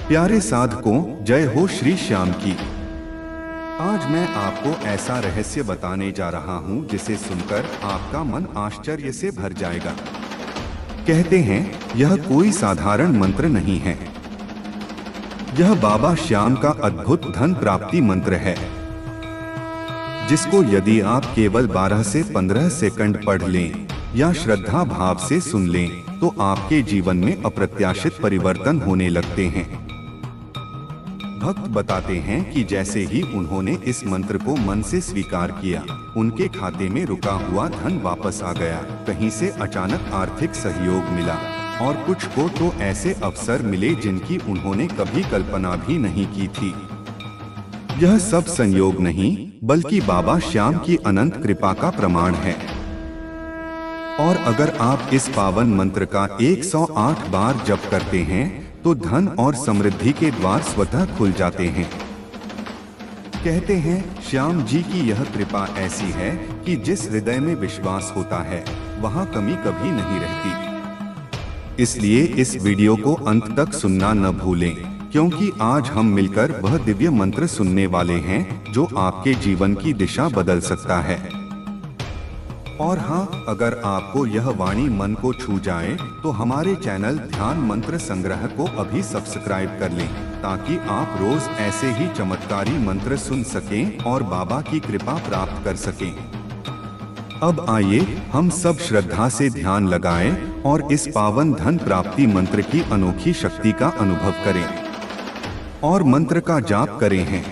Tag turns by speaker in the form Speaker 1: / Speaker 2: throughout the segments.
Speaker 1: प्यारे साधकों, जय हो श्री श्याम की। आज मैं आपको ऐसा रहस्य बताने जा रहा हूं जिसे सुनकर आपका मन आश्चर्य से भर जाएगा। कहते हैं यह कोई साधारण मंत्र नहीं है। यह बाबा श्याम का अद्भुत धन प्राप्ति मंत्र है, जिसको यदि आप केवल 12 से 15 सेकंड पढ़ लें या श्रद्धा भाव से सुन लें तो आपके जीवन में अप्रत्याशित परिवर्तन होने लगते हैं। भक्त बताते हैं कि जैसे ही उन्होंने इस मंत्र को मन से स्वीकार किया, उनके खाते में रुका हुआ धन वापस आ गया। कहीं से अचानक आर्थिक सहयोग मिला और कुछ को तो ऐसे अवसर मिले जिनकी उन्होंने कभी कल्पना भी नहीं की थी। यह सब संयोग नहीं बल्कि बाबा श्याम की अनंत कृपा का प्रमाण है। और अगर आप इस पावन मंत्र का 108 बार जप करते हैं तो धन और समृद्धि के द्वार स्वतः खुल जाते हैं। कहते हैं श्याम जी की यह कृपा ऐसी है कि जिस हृदय में विश्वास होता है वहां कमी कभी नहीं रहती। इसलिए इस वीडियो को अंत तक सुनना न भूलें, क्योंकि आज हम मिलकर वह दिव्य मंत्र सुनने वाले हैं जो आपके जीवन की दिशा बदल सकता है। और हाँ, अगर आपको यह वाणी मन को छू जाए तो हमारे चैनल ध्यान मंत्र संग्रह को अभी सब्सक्राइब कर लें, ताकि आप रोज ऐसे ही चमत्कारी मंत्र सुन सकें और बाबा की कृपा प्राप्त कर सकें। अब आइए हम सब श्रद्धा से ध्यान लगाएं और इस पावन धन प्राप्ति मंत्र की अनोखी शक्ति का अनुभव करें और मंत्र का जाप करें हैं।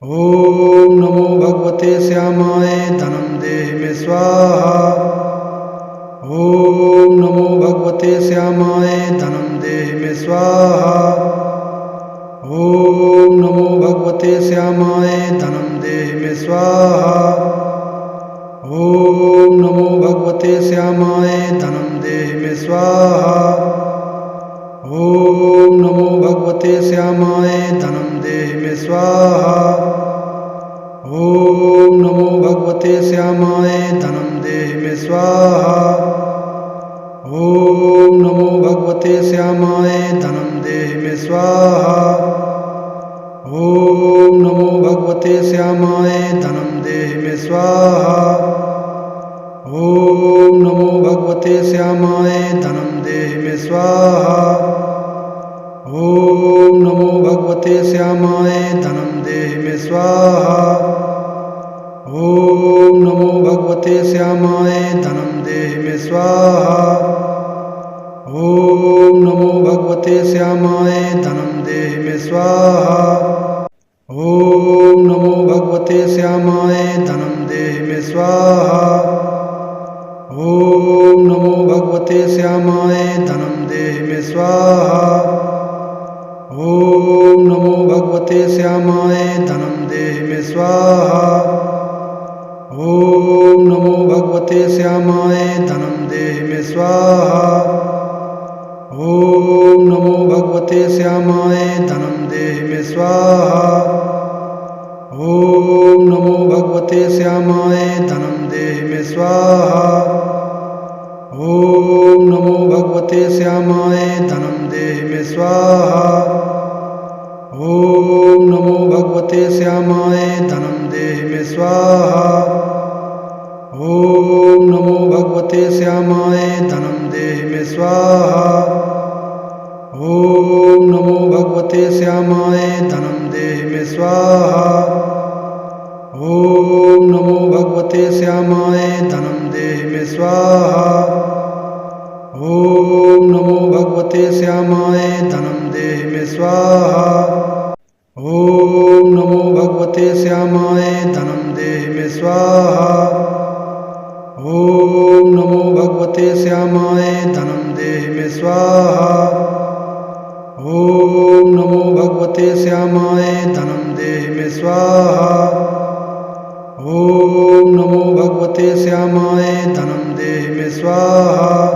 Speaker 2: ओम नमो भगवते श्यामाय धनम देहि मे स्वाहा। ओम नमो भगवते श्यामाय धनम देहि मे स्वाहा। ओम नमो भगवते श्यामाय धनम देहि मे स्वाहा। ओम नमो भगवते श्यामाय धनम देहि मे स्वाहा। ओम नमो भगवते श्यामाय धनम देहि मे स्वाहा। ओम नमो भगवते श्यामाय धनम देहि मे स्वाहा। ओम नमो भगवते श्यामाय धनम देहि मे स्वाहा। ओम नमो भगवते श्यामाय धनम देहि मे स्वाहा। ओम नमो भगवते श्यामाय धनम देहि मे स्वाहा। ओम नमो भगवते श्यामाय धनम देहि मे स्वाहा। ओम नमो भगवते श्यामाय धनम देहि मे स्वाहा। ओम नमो भगवते श्यामाय धनम देहि मे स्वाहा। ओम नमो भगवते श्यामाय धनम देहि मे स्वाहा। ओम नमो भगवते श्यामाय धनम देहि मे स्वाहा। ओम नमो भगवते श्यामाय धनम देहि मे स्वाहा। ओम नमो भगवते श्यामाय धनम देहि मे स्वाहा। ओम नमो भगवते श्यामाय धनम देहि मे स्वाहा। ओम नमो भगवते श्यामाय धनम देहि मे स्वाहा। ओम नमो भगवते श्यामाय धनम देहि मे स्वाहा। ओम नमो भगवते श्यामाय धनम देहि मे स्वाहा। ओम नमो भगवते श्यामाय धनम देहि मे स्वाहा। ओम नमो भगवते श्यामाय धनम देहि मे स्वाहा। ओम नमो भगवते श्यामाय धनम देहि मे स्वाहा। ओम नमो भगवते श्यामाय धनम देहि मे स्वाहा। ओम नमो भगवते श्यामाय धनम देहि मे स्वाहा। ओम नमो भगवते श्यामाय धनम देहि मे स्वाहा। ओम नमो भगवते श्यामाय धनम देहि मे स्वाहा। ओम नमो भगवते श्यामाय धनम देहि मे स्वाहा।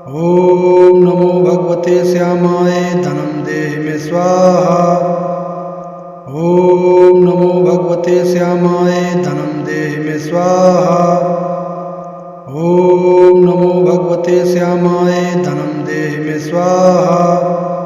Speaker 2: ओम नमो भगवते श्यामाय धनम देहि मे स्वाहा। ओम नमो भगवते श्यामाय धनम देहि मे स्वाहा। ओम नमो भगवते श्यामाय धनम देहि मे स्वाहा।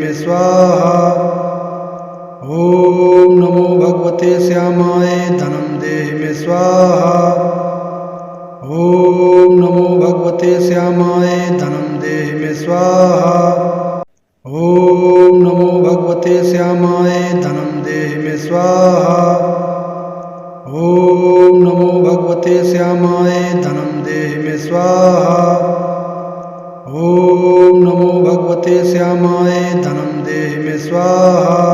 Speaker 2: में स्वाहा। ओम नमो भगवते श्यामाय धनम देहि में स्वाहा। ओम नमो भगवते श्यामाय धनम देहि में स्वाहा। ओम नमो भगवते श्यामाय धनम देहि में स्वाहा। ओम नमो भगवते श्यामाय धनम देहि में स्वाहा। ओम नमो भगवते श्यामाय धनम देहि में स्वाहा।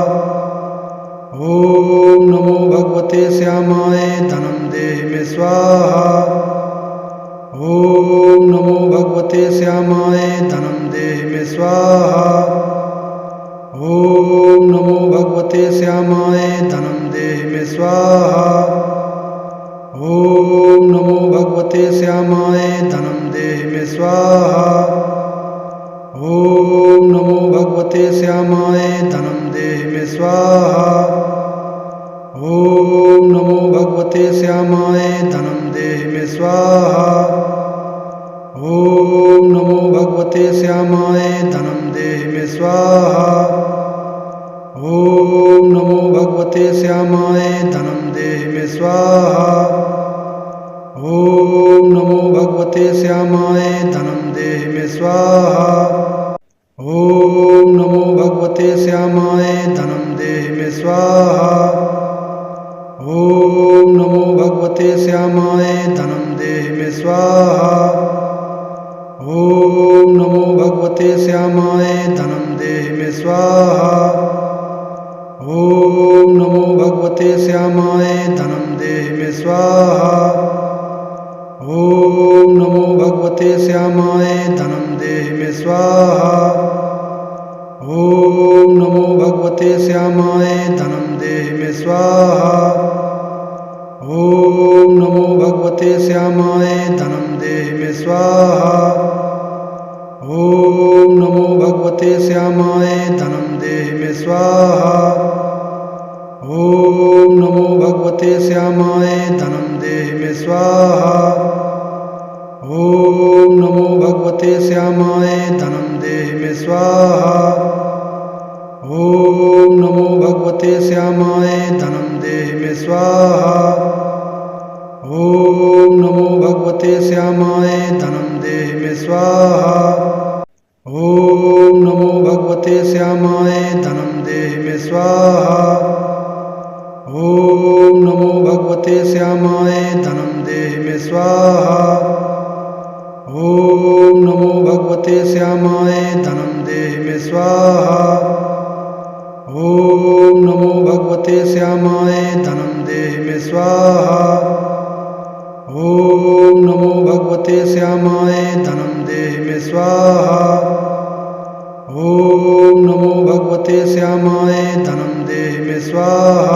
Speaker 2: ओम नमो भगवते श्यामाय धनम देहि में स्वाहा। ओम नमो भगवते श्यामाय धनम देहि में स्वाहा। ओम नमो भगवते श्यामाय धनम देहि में स्वाहा। ओम नमो भगवते श्यामाय धनम देहि में स्वाहा। ओम नमो भगवते श्यामाय धनम देहि में स्वाहा। ओम नमो भगवते श्यामाय धनम देहि में स्वाहा। ओम नमो भगवते श्यामाय धनम देहि में स्वाहा। ओम नमो भगवते श्यामाय धनम देहि में स्वाहा। ओम नमो भगवते श्यामाय धनम देहि में स्वाहा। ओम नमो भगवते श्यामाय धनम देहि में स्वाहा। ओम नमो भगवते श्यामाय धनम देहि में स्वाहा। ओम नमो भगवते श्यामाय धनम देहि में स्वाहा। ओम नमो भगवते श्यामाय धनम देहि में स्वाहा। ओम नमो भगवते श्यामाय धनम देहि में स्वाहा। ओम नमो भगवते श्यामाय धनम देहि में स्वाहा। ओम नमो भगवते श्यामाय धनम देहि में स्वाहा। ओम नमो भगवते श्यामाय धनम देहि में स्वाहा। ओम नमो भगवते श्यामाय धनम देहि में स्वाहा। ओम नमो भगवते श्यामाय धनम देहि में स्वाहा। ओम नमो भगवते श्यामाय धनम देहि में स्वाहा। ओम नमो भगवते श्यामाय धनम देहि में स्वाहा। ओम नमो भगवते श्यामाय धनम देहि में स्वाहा। ओम नमो भगवते श्यामाय धनम देहि में स्वाहा। ओम नमो भगवते श्यामाय धनम देहि में स्वाहा। ओम नमो भगवते श्यामाय धनम देहि में स्वाहा। ओम नमो भगवते श्यामाय धनम देहि में स्वाहा। ओम नमो भगवते श्यामाय धनम देहि में स्वाहा।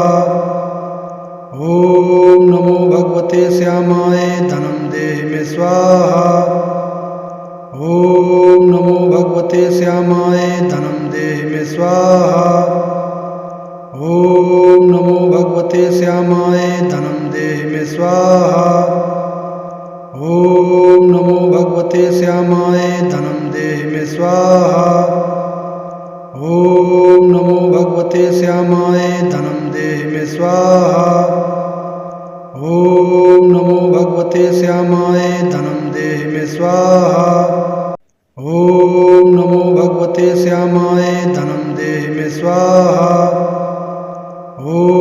Speaker 2: ओम नमो भगवते श्यामाय धनम देहि में स्वाहा। ओम नमो भगवते श्यामाय धनम देहि में स्वाहा। ओम नमो भगवते श्यामाय धनम देहि में स्वाहा। ओम नमो भगवते श्यामाय धनम देहि में स्वाहा। ओम नमो भगवते श्यामाय धनम देहि में स्वाहा। ओम नमो भगवते श्यामाय धनम देहि में स्वाहा। ओम नमो भगवते श्यामाय धनम देहि में स्वाहा।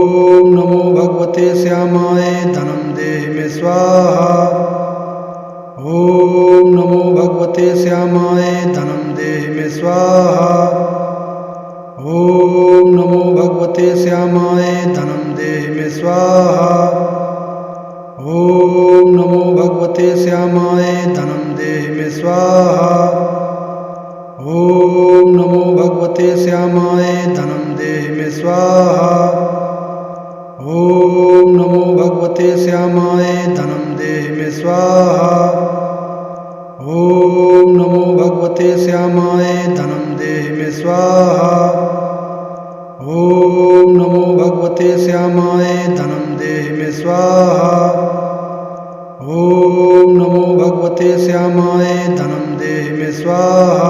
Speaker 2: ओम नमो भगवते श्यामाय धनम देहि में स्वाहा। ओम नमो भगवते श्यामाय धनम देहि में स्वाहा। ओम नमो भगवते श्यामाय धनम देहि में स्वाहा। ओम नमो भगवते श्यामाय धनम देहि में स्वाहा। ओम नमो भगवते श्यामाय धनम देहि में स्वाहा। ओम नमो भगवते श्यामाय धनम देहि में स्वाहा। ओम नमो भगवते श्यामाय धनम देहि में स्वाहा। ओम नमो भगवते श्यामाय धनम देहि में स्वाहा। ओम नमो भगवते श्यामाय धनम देहि में स्वाहा।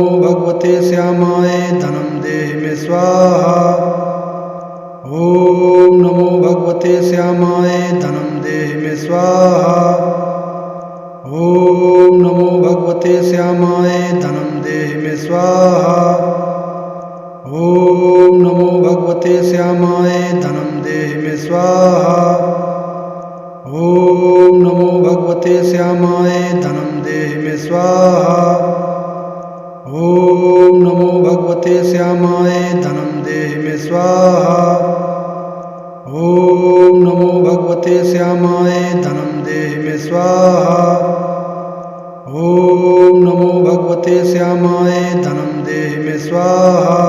Speaker 2: नमो भगवते श्यामाय धनम देहि मे स्वाहा। ओम नमो भगवते श्यामाय धनम देहि मे स्वाहा। ओम नमो भगवते श्यामाय धनम देहि मे स्वाहा। ओम नमो भगवते श्यामाय धनम देहि मे स्वाहा। ओम नमो भगवते श्यामाय धनम देहि मे स्वाहा। ओम नमो भगवते श्यामाय धनम देहि मे स्वाहा। ओम नमो भगवते श्यामाय धनम देहि मे स्वाहा। ओम नमो भगवते श्यामाय धनम देहि मे स्वाहा।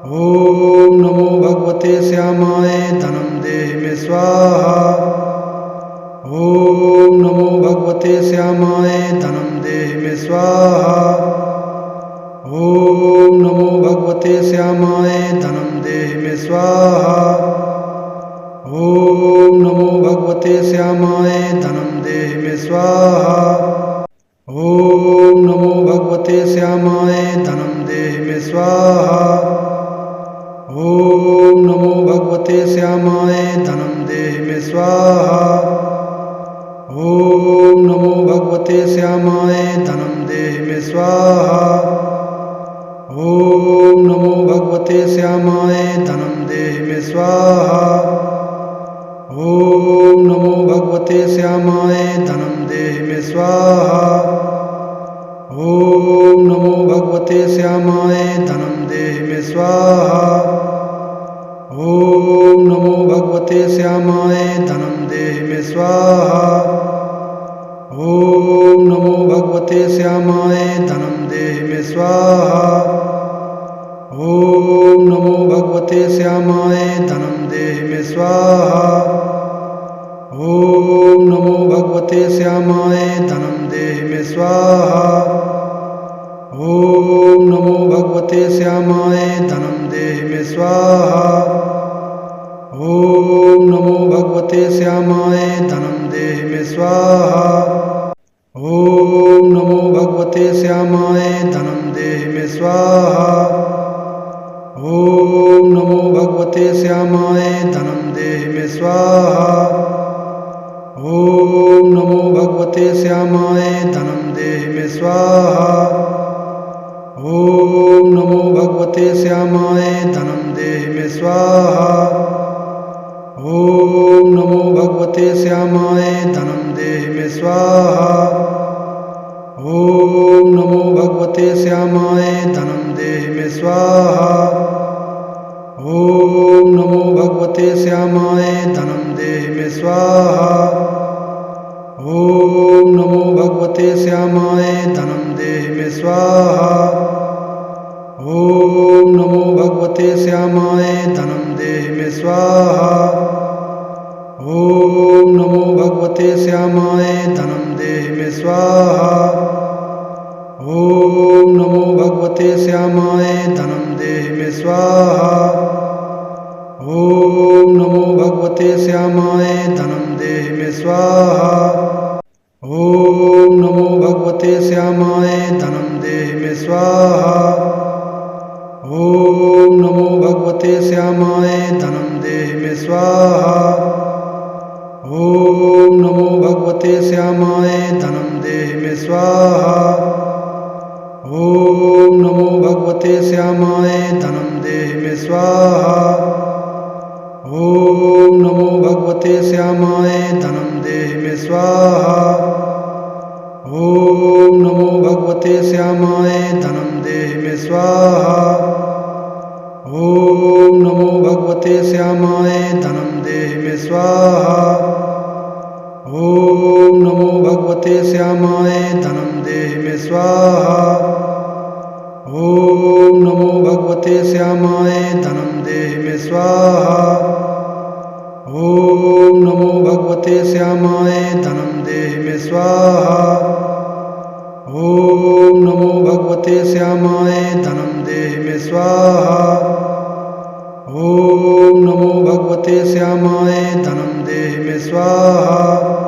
Speaker 2: ओम नमो भगवते श्यामाय धनम देहि मे स्वाहा। ओम नमो भगवते श्यामाय धनम देहि मे स्वाहा। ओम नमो भगवते श्यामाय धनम देहि मे स्वाहा। ओम नमो भगवते श्यामाय धनम देहि मे स्वाहा। ओम नमो भगवते श्यामाय धनम देहि मे स्वाहा। ओम नमो भगवते श्यामाय धनम देहि मे स्वाहा। ओम नमो भगवते श्यामाय धनम देहि मे स्वाहा। ओम नमो भगवते श्यामाय धनम देहि मे स्वाहा। ओम नमो भगवते श्यामाय धनम देहि मे स्वाहा। ओम नमो भगवते श्यामाय धनम देहि मे स्वाहा। ओम नमो भगवते श्यामाय धनम देहि मे स्वाहा। ओम नमो भगवते श्यामाय धनम देहि मे स्वाहा। ओम नमो भगवते श्यामाय धनम देहि मे स्वाहा। ओम नमो भगवते श्यामाय धनम देहि मे स्वाहा। ओम नमो भगवते श्यामाय धनम देहि मे स्वाहा। ओम नमो भगवते श्यामाय धनम देहि मे स्वाहा। ओम नमो भगवते श्यामाय धनम देहि मे स्वाहा। ओम नमो भगवते श्यामाय धनम देहि मे स्वाहा। ओम नमो भगवते श्यामाय धनम देहि मे स्वाहा। ओम नमो भगवते श्यामाय धनम देहि मे स्वाहा। ओम नमो भगवते श्यामाय धनम देहि मे स्वाहा। ओम नमो भगवते श्यामाय धनम देहि मे स्वाहा। ओम नमो भगवते श्यामाय धनम देहि मे स्वाहा। ओम नमो भगवते श्यामाय धनम देहि मे स्वाहा। ओम नमो भगवते श्यामाय धनम देहि मे स्वाहा। ओम नमो भगवते श्यामाय धनम देहि मे स्वाहा। ओम नमो भगवते श्यामाय धनम देहि मे स्वाहा। ओम नमो भगवते श्यामाय धनम देहि मे स्वाहा। ओम नमो भगवते श्यामाय धनम देहि मे स्वाहा। ओम नमो भगवते श्यामाय धनम देहि मे स्वाहा। ओम नमो भगवते श्यामाय धनम देहि मे स्वाहा। ओम नमो भगवते श्यामाय धनम देहि मे स्वाहा। ओम नमो भगवते श्यामाय धनम देहि मे स्वाहा। ओम नमो भगवते श्यामाय धनम देहि मे स्वाहा। ओम नमो भगवते श्यामाय धनम देहि मे स्वाहा। ओम नमो भगवते श्यामाय धनम देहि मे स्वाहा। ओम नमो भगवते श्यामाय धनम देहि मे स्वाहा। ओम नमो भगवते श्यामाय धनम देहि मे स्वाहा। ओम नमो भगवते श्यामाय धनम देहि मे स्वाहा। ओम नमो भगवते श्यामाय धनम देहि मे स्वाहा।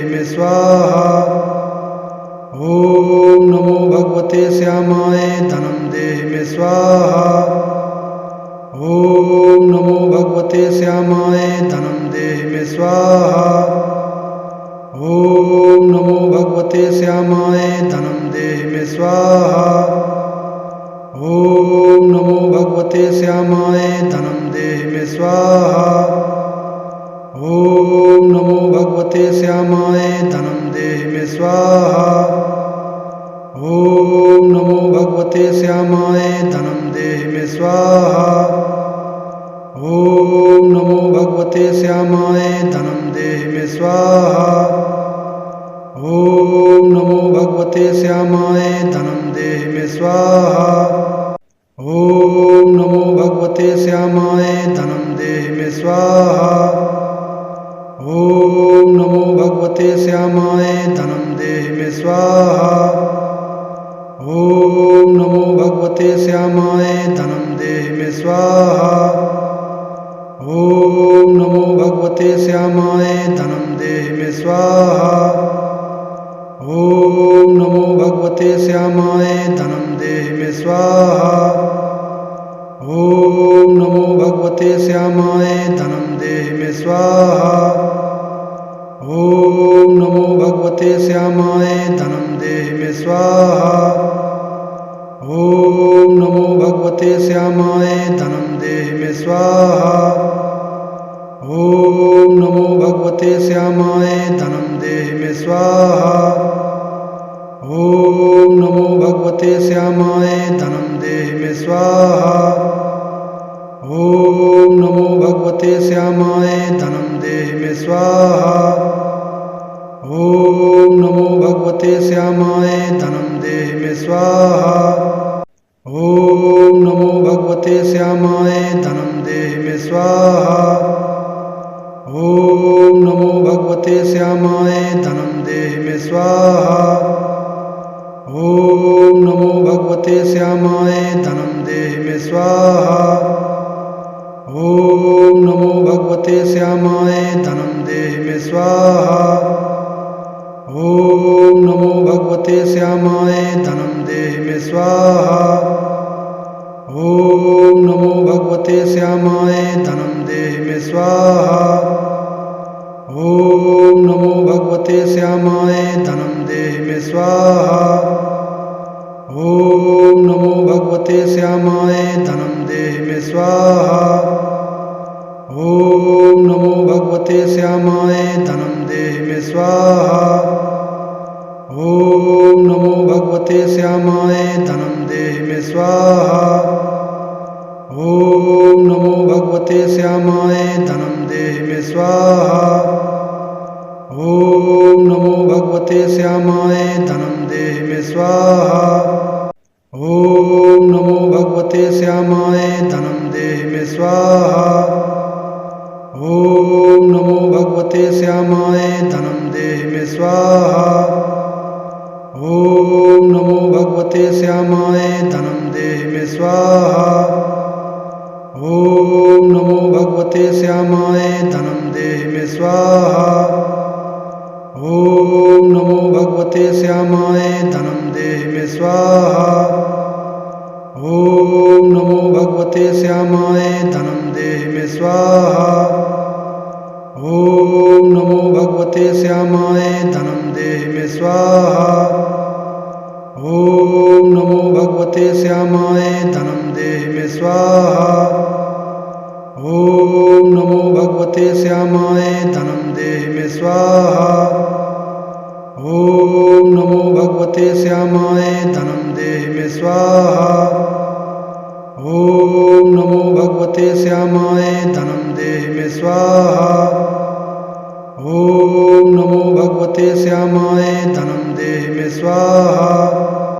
Speaker 2: में स्वाहा। ओम नमो भगवते श्यामाय धनम देहि में स्वाहा। ओम नमो भगवते श्यामाय धनम देहि में स्वाहा। ओम नमो भगवते श्यामाय धनम देहि में स्वाहा। ओम नमो भगवते श्यामाय धनम देहि में स्वाहा। ओम नमो भगवते श्यामाय धनम देहि में स्वाहा। ओम नमो भगवते श्यामाय धनम देहि में स्वाहा। ओम नमो भगवते श्यामाय धनम देहि में स्वाहा। ओम नमो भगवते श्यामाय धनम देहि में स्वाहा। ओम नमो भगवते श्यामाय धनम देहि में स्वाहा। ओम नमो भगवते श्यामाय धनम देहि में स्वाहा। ओम नमो भगवते श्यामाय धनम देहि में स्वाहा। ओम नमो भगवते श्यामाय धनम देहि में स्वाहा। ओम नमो भगवते श्यामाय धनम देहि में स्वाहा। ओम नमो भगवते श्यामाय धनम देहि में स्वाहा। ओम नमो भगवते श्यामाय धनम देहि में स्वाहा। ओम नमो भगवते श्यामाय धनम देहि में स्वाहा। ओम नमो भगवते श्यामाय धनम देहि में स्वाहा। ओम नमो भगवते श्यामाय धनम देहि में स्वाहा। ओम नमो भगवते श्यामाय धनम देहि में स्वाहा। ओम नमो भगवते श्यामाय धनम देहि में स्वाहा। ओम नमो भगवते श्यामाय धनम देहि में स्वाहा। ओम नमो भगवते श्यामाय धनम देहि में स्वाहा। ओम नमो भगवते श्यामाय धनम देहि में स्वाहा। ओम नमो भगवते श्यामाय धनम देहि में स्वाहा। ओम नमो भगवते श्यामाय धनम देहि में स्वाहा। ओम नमो भगवते श्यामाय धनम देहि में स्वाहा। ओम नमो भगवते श्यामाय धनम देहि में स्वाहा। ओम नमो भगवते श्यामाय धनम देहि में स्वाहा। ओम नमो भगवते श्यामाय धनम देहि में स्वाहा। ओम नमो भगवते श्यामाय धनम देहि में स्वाहा। ओम नमो भगवते श्यामाय धनम देहि में स्वाहा। ओम नमो भगवते श्यामाय धनम देहि में स्वाहा। ओम नमो भगवते श्यामाय धनम देहि में स्वाहा। ओम नमो भगवते श्यामाय धनम देहि में स्वाहा। ओम नमो भगवते श्यामाय धनम देहि में स्वाहा। ओम नमो भगवते श्यामाय धनम देहि में स्वाहा। ओम नमो भगवते श्यामाय धनम देहि में स्वाहा। ओम नमो भगवते श्यामाय धनम देहि में स्वाहा। ओम नमो भगवते श्यामाय धनम देहि में स्वाहा। ओम नमो भगवते श्यामाय धनम देहि में स्वाहा। ओम नमो भगवते श्यामाय धनम देहि में स्वाहा। ओम नमो भगवते श्यामाय धनम देहि में स्वाहा। ओम नमो भगवते श्यामाय धनम देहि में स्वाहा। ओम नमो भगवते श्यामाय धनम देहि में स्वाहा।